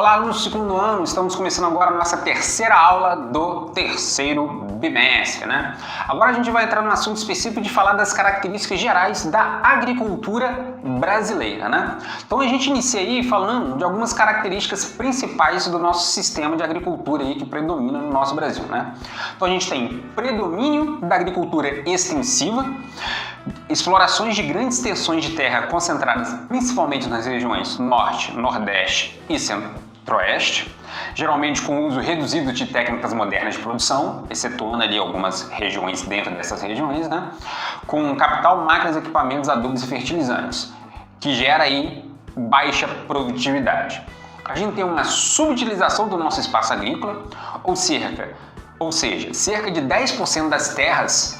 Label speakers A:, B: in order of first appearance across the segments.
A: Olá, alunos do segundo ano, estamos começando agora a nossa terceira aula do terceiro bimestre, né? Agora a gente vai entrar no assunto específico de falar das características gerais da agricultura brasileira, né? Então a gente inicia aí falando de algumas características principais do nosso sistema de agricultura aí que predomina no nosso Brasil, né? Então a gente tem predomínio da agricultura extensiva, explorações de grandes extensões de terra concentradas principalmente nas regiões Norte, Nordeste e Centro-Oeste, geralmente com uso reduzido de técnicas modernas de produção, excetuando ali algumas regiões dentro dessas regiões, né? Com capital, máquinas, equipamentos, adubos e fertilizantes, que gera aí baixa produtividade. A gente tem uma subutilização do nosso espaço agrícola, ou seja, cerca de 10% das terras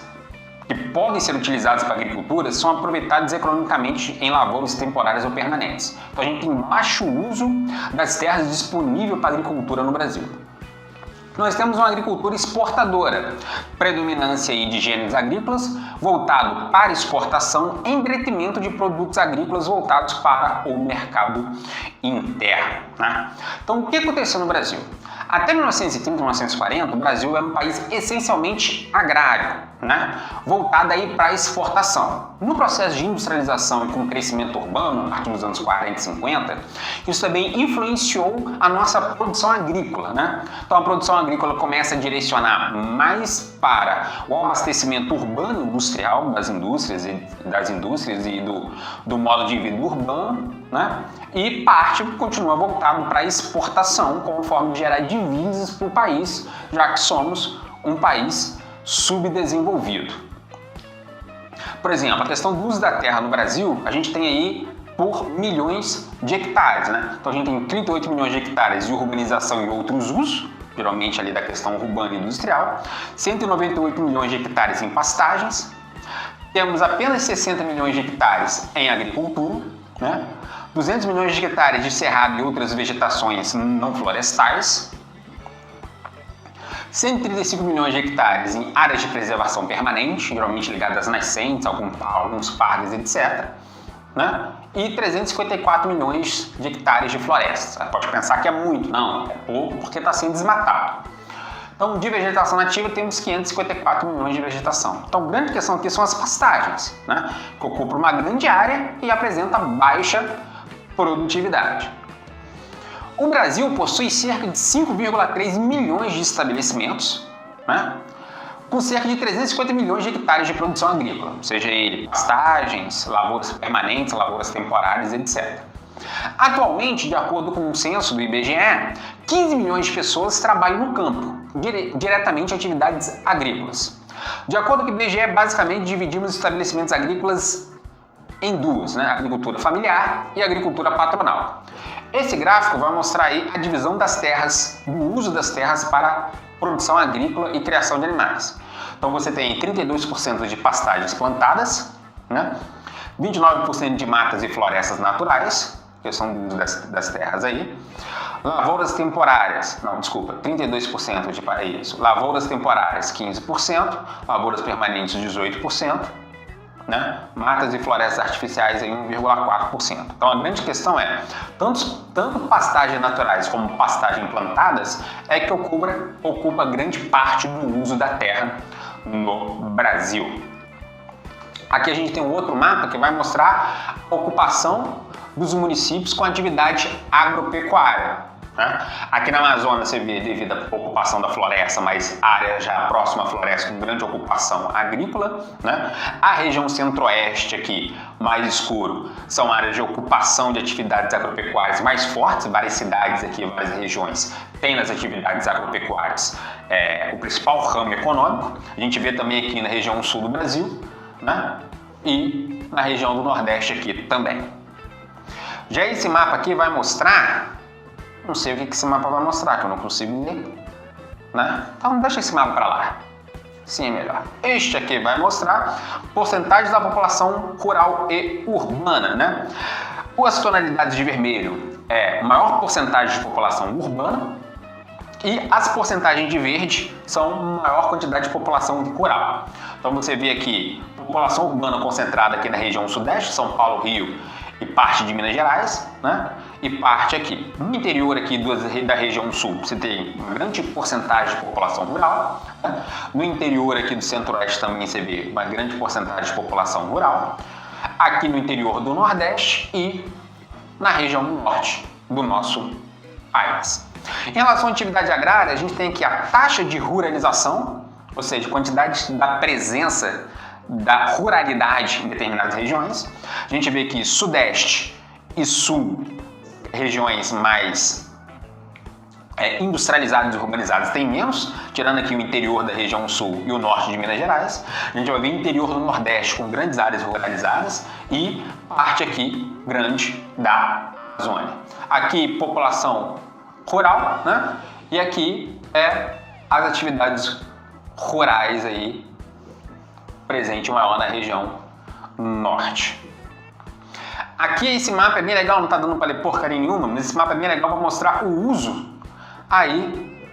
A: que podem ser utilizadas para a agricultura são aproveitadas economicamente em lavouras temporárias ou permanentes. Então a gente tem baixo uso das terras disponíveis para a agricultura no Brasil. Nós temos uma agricultura exportadora, predominância aí de gêneros agrícolas voltado para exportação em detrimento de produtos agrícolas voltados para o mercado interno, né? Então o que aconteceu no Brasil? Até 1930, 1940, o Brasil era um país essencialmente agrário, né? Voltado aí para a exportação. No processo de industrialização e com o crescimento urbano, a partir dos anos 40 e 50, isso também influenciou a nossa produção agrícola, né? Então a produção agrícola começa a direcionar mais para o abastecimento urbano industrial das indústrias e do modo de vida urbano, né? E parte continua voltado para a exportação como forma de gerar divisas para o país, já que somos um país subdesenvolvido. Por exemplo, a questão do uso da terra no Brasil, a gente tem aí por milhões de hectares, né? Então a gente tem 38 milhões de hectares de urbanização e outros usos, geralmente ali da questão urbana e industrial, 198 milhões de hectares em pastagens, temos apenas 60 milhões de hectares em agricultura, né? 200 milhões de hectares de cerrado e outras vegetações não florestais, 135 milhões de hectares em áreas de preservação permanente, geralmente ligadas às nascentes, alguns parques, etc., né? E 354 milhões de hectares de florestas. Você pode pensar que é muito, não, é pouco porque está sendo desmatado. Então, de vegetação nativa, temos 554 milhões de vegetação. Então, a grande questão aqui são as pastagens, né? Que ocupam uma grande área e apresentam baixa produtividade. O Brasil possui cerca de 5,3 milhões de estabelecimentos, né? Com cerca de 350 milhões de hectares de produção agrícola, seja ele pastagens, lavouras permanentes, lavouras temporárias, etc. Atualmente, de acordo com o censo do IBGE, 15 milhões de pessoas trabalham no campo, diretamente em atividades agrícolas. De acordo com o IBGE, basicamente dividimos os estabelecimentos agrícolas em duas, né? Agricultura familiar e agricultura patronal. Esse gráfico vai mostrar aí a divisão das terras, do uso das terras para produção agrícola e criação de animais. Então você tem 32% de pastagens plantadas, né? 29% de matas e florestas naturais, que são do uso das terras aí. Lavouras temporárias, 32% de isso. Lavouras temporárias 15%, lavouras permanentes 18%. Né? Matas e florestas artificiais em 1,4%. Então a grande questão é, tanto pastagens naturais como pastagens plantadas é que ocupa grande parte do uso da terra no Brasil. Aqui a gente tem um outro mapa que vai mostrar a ocupação dos municípios com atividade agropecuária. Né? Aqui na Amazônia você vê devido à ocupação da floresta, mas área já próxima à floresta com grande ocupação agrícola, né? A região centro-oeste aqui, mais escuro, são áreas de ocupação de atividades agropecuárias mais fortes, várias cidades aqui, várias regiões têm nas atividades agropecuárias o principal ramo econômico. A gente vê também aqui na região sul do Brasil, né? E na região do Nordeste aqui também. Já esse mapa aqui vai mostrar, não sei o que esse mapa vai mostrar, que eu não consigo ler, né? Então deixa esse mapa para lá. Sim, é melhor. Este aqui vai mostrar porcentagem da população rural e urbana, né? As tonalidades de vermelho é maior porcentagem de população urbana e as porcentagens de verde são maior quantidade de população rural. Então você vê aqui população urbana concentrada aqui na região sudeste, São Paulo, Rio e parte de Minas Gerais, né? E parte aqui. No interior aqui da região sul, você tem uma grande porcentagem de população rural, né? No interior aqui do centro-oeste também você vê uma grande porcentagem de população rural. Aqui no interior do Nordeste e na região norte do nosso país. Em relação à atividade agrária, a gente tem aqui a taxa de ruralização, ou seja, a quantidade da presença da ruralidade em determinadas regiões. A gente vê que Sudeste e Sul, regiões mais industrializadas e urbanizadas, tem menos, tirando aqui o interior da região Sul e o norte de Minas Gerais. A gente vai ver o interior do Nordeste com grandes áreas ruralizadas e parte aqui grande da Amazônia. Aqui, população rural, né? E aqui as atividades rurais aí, presente maior na região norte. Aqui esse mapa é bem legal, não tá dando para ler porcaria nenhuma, mas esse mapa é bem legal para mostrar o uso aí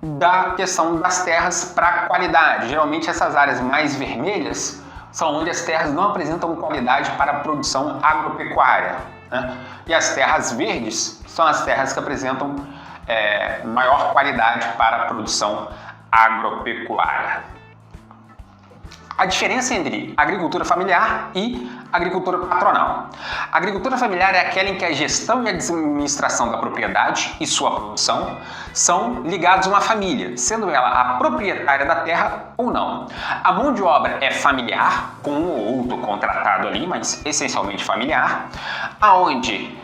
A: da questão das terras para qualidade. Geralmente essas áreas mais vermelhas são onde as terras não apresentam qualidade para a produção agropecuária, né? E as terras verdes são as terras que apresentam maior qualidade para a produção agropecuária. A diferença entre agricultura familiar e agricultura patronal. A agricultura familiar é aquela em que a gestão e a administração da propriedade e sua produção são ligados a uma família, sendo ela a proprietária da terra ou não. A mão de obra é familiar, com um ou outro contratado ali, mas essencialmente familiar, aonde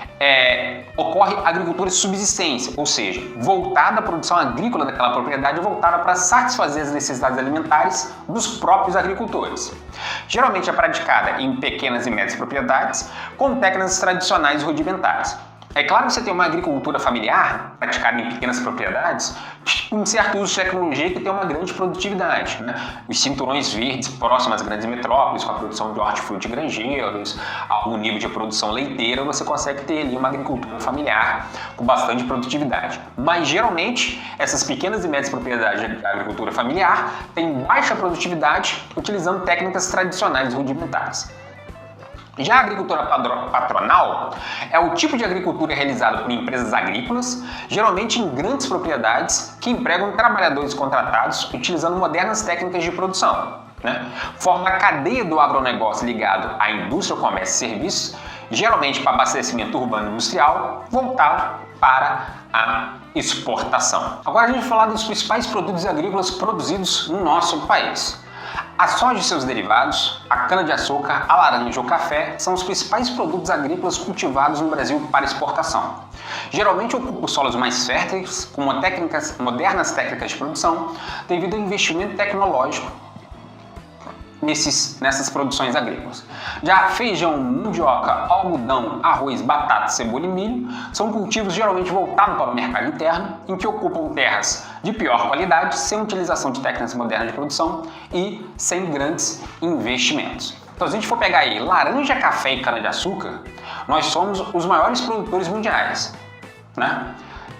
A: ocorre agricultura de subsistência, ou seja, voltada à produção agrícola daquela propriedade, voltada para satisfazer as necessidades alimentares dos próprios agricultores. Geralmente é praticada em pequenas e médias propriedades com técnicas tradicionais rudimentares. É claro que você tem uma agricultura familiar praticada em pequenas propriedades com um certo uso de tecnologia que tem uma grande produtividade, né? Os cinturões verdes próximos às grandes metrópoles, com a produção de hortifruti grangeiros, algum nível de produção leiteira, você consegue ter ali uma agricultura familiar com bastante produtividade. Mas geralmente essas pequenas e médias propriedades de agricultura familiar têm baixa produtividade utilizando técnicas tradicionais rudimentares. Já a agricultura patronal é o tipo de agricultura realizada por empresas agrícolas, geralmente em grandes propriedades, que empregam trabalhadores contratados utilizando modernas técnicas de produção, né? Forma a cadeia do agronegócio ligado à indústria, comércio e serviços, geralmente para abastecimento urbano e industrial, voltado para a exportação. Agora a gente vai falar dos principais produtos agrícolas produzidos no nosso país. A soja e seus derivados, a cana-de-açúcar, a laranja ou o café são os principais produtos agrícolas cultivados no Brasil para exportação. Geralmente ocupam solos mais férteis, com modernas técnicas de produção, devido ao investimento tecnológico nessas produções agrícolas. Já feijão, mandioca, algodão, arroz, batata, cebola e milho são cultivos geralmente voltados para o mercado interno, em que ocupam terras de pior qualidade, sem utilização de técnicas modernas de produção e sem grandes investimentos. Então, se a gente for pegar aí laranja, café e cana-de-açúcar, nós somos os maiores produtores mundiais, né?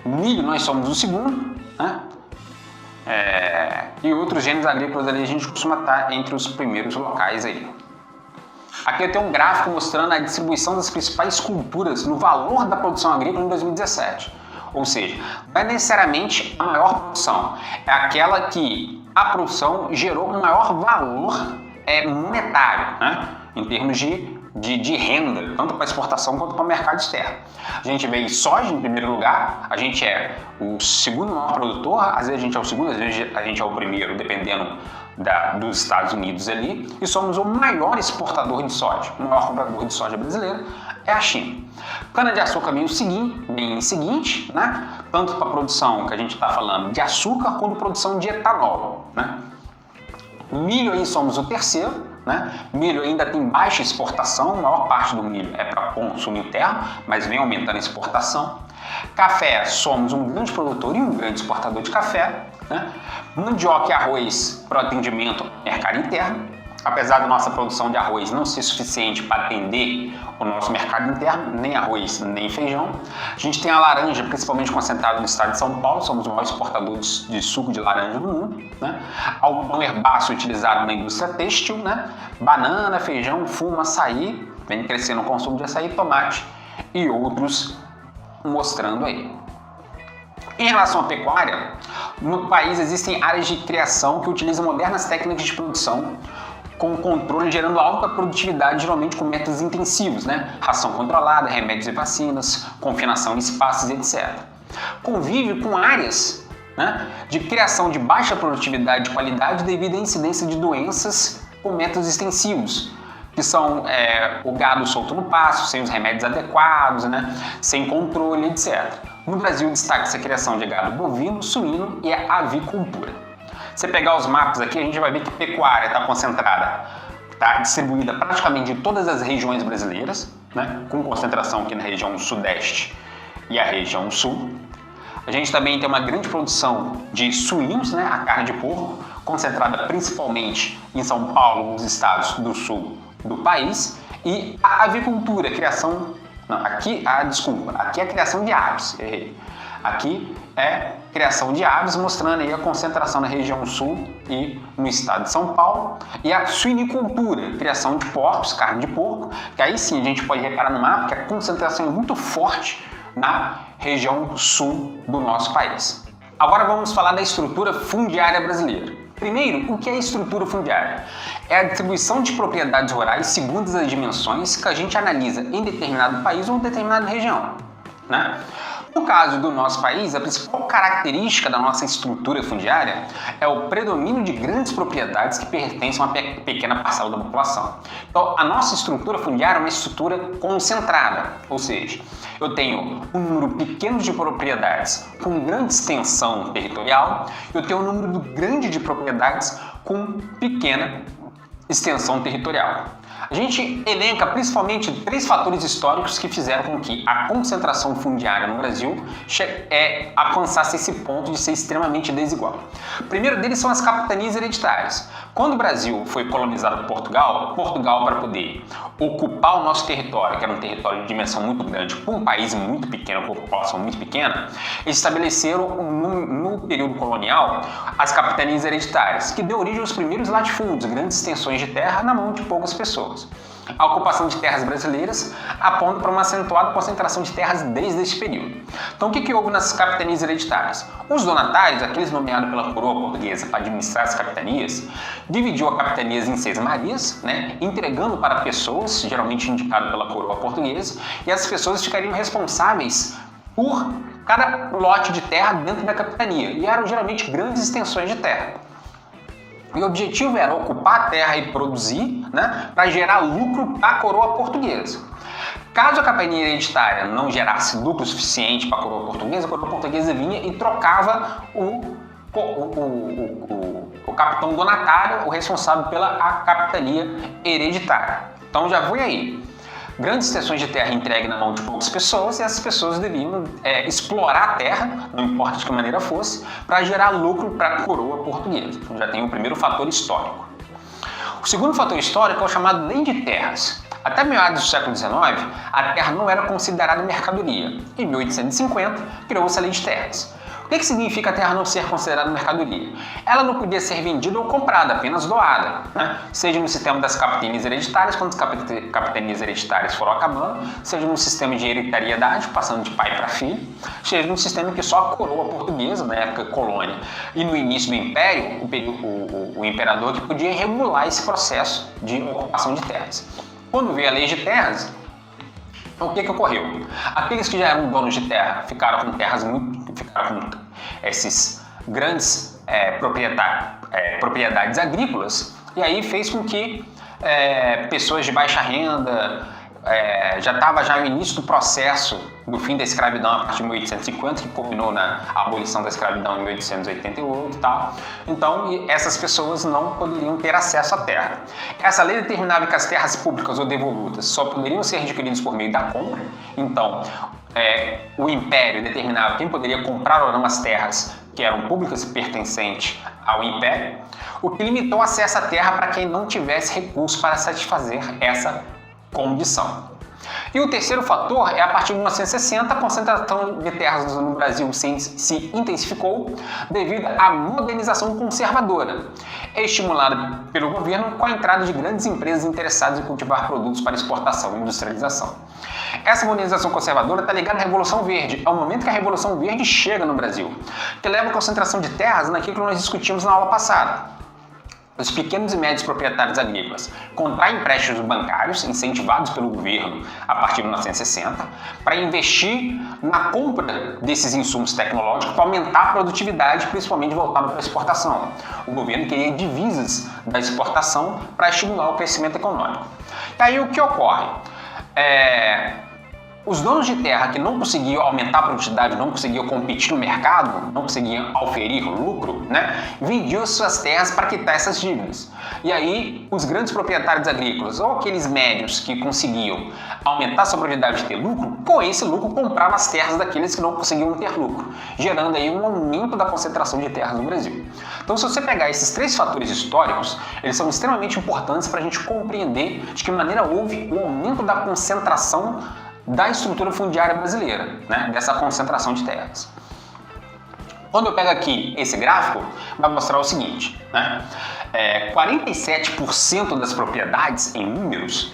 A: Milho, nós somos o segundo, né? E outros gêneros agrícolas ali a gente costuma estar entre os primeiros locais aí. Aqui eu tenho um gráfico mostrando a distribuição das principais culturas no valor da produção agrícola em 2017. Ou seja, não é necessariamente a maior produção, é aquela que a produção gerou um maior valor monetário, né? Em termos de renda, tanto para exportação quanto para o mercado externo. A gente vê soja em primeiro lugar, a gente é o segundo maior produtor, às vezes a gente é o segundo, às vezes a gente é o primeiro, dependendo dos Estados Unidos ali, e somos o maior exportador de soja. O maior comprador de soja brasileiro é a China. Cana-de-açúcar bem em seguinte, né? Tanto para a produção que a gente está falando de açúcar, quanto produção de etanol, né? Milho aí somos o terceiro, né? Milho ainda tem baixa exportação, a maior parte do milho é para consumo interno, mas vem aumentando a exportação. Café, somos um grande produtor e um grande exportador de café, né? Mandioca e arroz para o atendimento ao mercado interno. Apesar da nossa produção de arroz não ser suficiente para atender o nosso mercado interno, nem arroz, nem feijão. A gente tem a laranja, principalmente concentrada no estado de São Paulo, somos os maiores exportadores de suco de laranja do mundo, né? Algodão herbáceo utilizado na indústria têxtil, né? Banana, feijão, fumo, açaí, vem crescendo o consumo de açaí, tomate e outros mostrando aí. Em relação à pecuária, no país existem áreas de criação que utilizam modernas técnicas de produção com controle, gerando alta produtividade, geralmente com métodos intensivos, né? Ração controlada, remédios e vacinas, confinação em espaços, etc. Convive com áreas, né, de criação de baixa produtividade e qualidade devido à incidência de doenças com métodos extensivos, que são o gado solto no pasto, sem os remédios adequados, né, sem controle, etc. No Brasil, destaca-se a criação de gado bovino, suíno e a avicultura. Se você pegar os mapas aqui, a gente vai ver que pecuária está concentrada, está distribuída praticamente em todas as regiões brasileiras, né, com concentração aqui na região sudeste e a região sul. A gente também tem uma grande produção de suínos, né, a carne de porco, concentrada principalmente em São Paulo, nos estados do sul do país, e a avicultura, criação... Não, aqui é a criação de aves, errei. Aqui é criação de aves, mostrando aí a concentração na região sul e no estado de São Paulo. E a suinicultura, criação de porcos, carne de porco, que aí sim a gente pode reparar no mapa que a concentração é muito forte na região sul do nosso país. Agora vamos falar da estrutura fundiária brasileira. Primeiro, o que é a estrutura fundiária? É a distribuição de propriedades rurais segundo as dimensões que a gente analisa em determinado país ou determinada região, né? No caso do nosso país, a principal característica da nossa estrutura fundiária é o predomínio de grandes propriedades que pertencem a uma pequena parcela da população. Então, a nossa estrutura fundiária é uma estrutura concentrada, ou seja, eu tenho um número pequeno de propriedades com grande extensão territorial, eu tenho um número grande de propriedades com pequena extensão territorial. A gente elenca principalmente 3 fatores históricos que fizeram com que a concentração fundiária no Brasil alcançasse esse ponto de ser extremamente desigual. O primeiro deles são as capitanias hereditárias. Quando o Brasil foi colonizado por Portugal, para poder ocupar o nosso território, que era um território de dimensão muito grande, com um país muito pequeno, com uma população muito pequena, eles estabeleceram no período colonial as capitanias hereditárias, que deu origem aos primeiros latifúndios, grandes extensões de terra na mão de poucas pessoas. A ocupação de terras brasileiras aponta para uma acentuada concentração de terras desde esse período. Então, o que houve nas capitanias hereditárias? Os donatários, aqueles nomeados pela coroa portuguesa para administrar as capitanias, dividiu a capitanias em 6 marias, né, entregando para pessoas, geralmente indicado pela coroa portuguesa, e as pessoas ficariam responsáveis por cada lote de terra dentro da capitania, e eram geralmente grandes extensões de terra. E o objetivo era ocupar a terra e produzir, né, para gerar lucro para a coroa portuguesa. Caso a capitania hereditária não gerasse lucro suficiente para a coroa portuguesa vinha e trocava o capitão donatário, o responsável pela capitania hereditária. Então já foi aí. Grandes extensões de terra entregue na mão de poucas pessoas e essas pessoas deviam explorar a terra, não importa de que maneira fosse, para gerar lucro para a coroa portuguesa. Então já tem o primeiro fator histórico. O segundo fator histórico é o chamado Lei de Terras. Até meados do século XIX, a terra não era considerada mercadoria. Em 1850, criou-se a Lei de Terras. O que significa a terra não ser considerada mercadoria? Ela não podia ser vendida ou comprada, apenas doada, né? Seja no sistema das capitanias hereditárias, quando as capitanias hereditárias foram acabando, seja no sistema de hereditariedade, passando de pai para filho, seja no sistema que só a coroa portuguesa, na época colônia, e no início do Império, o imperador que podia regular esse processo de ocupação de terras. Quando veio a Lei de Terras, então, o que ocorreu? Aqueles que já eram donos de terra ficaram com esses grandes propriedades agrícolas, e aí fez com que pessoas de baixa renda já estava no início do processo do fim da escravidão a partir de 1850, que culminou na abolição da escravidão em 1888 e tal. Então, essas pessoas não poderiam ter acesso à terra. Essa lei determinava que as terras públicas ou devolutas só poderiam ser adquiridas por meio da compra. Então, o Império determinava quem poderia comprar ou não as terras que eram públicas e pertencentes ao Império, o que limitou o acesso à terra para quem não tivesse recursos para satisfazer essa condição. E o terceiro fator é, a partir de 1960, a concentração de terras no Brasil se intensificou devido à modernização conservadora, estimulada pelo governo com a entrada de grandes empresas interessadas em cultivar produtos para exportação e industrialização. Essa modernização conservadora está ligada à Revolução Verde, é o momento que a Revolução Verde chega no Brasil, que leva à concentração de terras naquilo que nós discutimos na aula passada. Os pequenos e médios proprietários agrícolas contraem empréstimos bancários incentivados pelo governo a partir de 1960 para investir na compra desses insumos tecnológicos para aumentar a produtividade, principalmente voltada para a exportação. O governo queria divisas da exportação para estimular o crescimento econômico. E aí o que ocorre? Os donos de terra que não conseguiam aumentar a produtividade, não conseguiam competir no mercado, não conseguiam oferir lucro, vendiam suas terras para quitar essas dívidas. E aí, os grandes proprietários agrícolas, ou aqueles médios que conseguiam aumentar sua produtividade e ter lucro, com esse lucro compravam as terras daqueles que não conseguiam ter lucro, gerando aí um aumento da concentração de terras no Brasil. Então, se você pegar esses três fatores históricos, eles são extremamente importantes para a gente compreender de que maneira houve o aumento da concentração da estrutura fundiária brasileira, dessa concentração de terras. Quando eu pego aqui esse gráfico, vai mostrar o seguinte, 47% das propriedades em números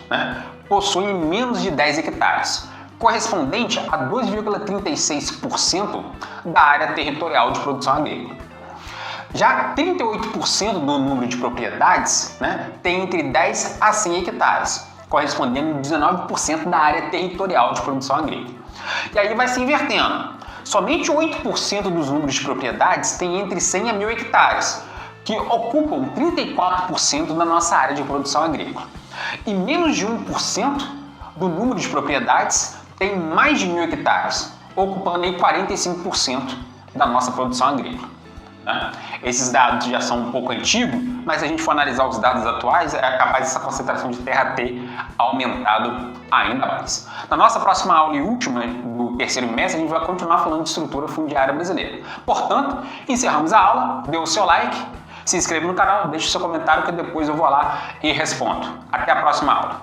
A: possuem menos de 10 hectares, correspondente a 2,36% da área territorial de produção agrícola. Já 38% do número de propriedades tem entre 10 a 100 hectares, correspondendo a 19% da área territorial de produção agrícola. E aí vai se invertendo. Somente 8% dos números de propriedades tem entre 100 a 1.000 hectares, que ocupam 34% da nossa área de produção agrícola. E menos de 1% do número de propriedades tem mais de 1.000 hectares, ocupando aí 45% da nossa produção agrícola. Esses dados já são um pouco antigos, mas se a gente for analisar os dados atuais, é capaz dessa concentração de terra ter aumentado ainda mais. Na nossa próxima aula e última do terceiro bimestre, a gente vai continuar falando de estrutura fundiária brasileira. Portanto, encerramos a aula, dê o seu like, se inscreva no canal, deixe o seu comentário que depois eu vou lá e respondo. Até a próxima aula.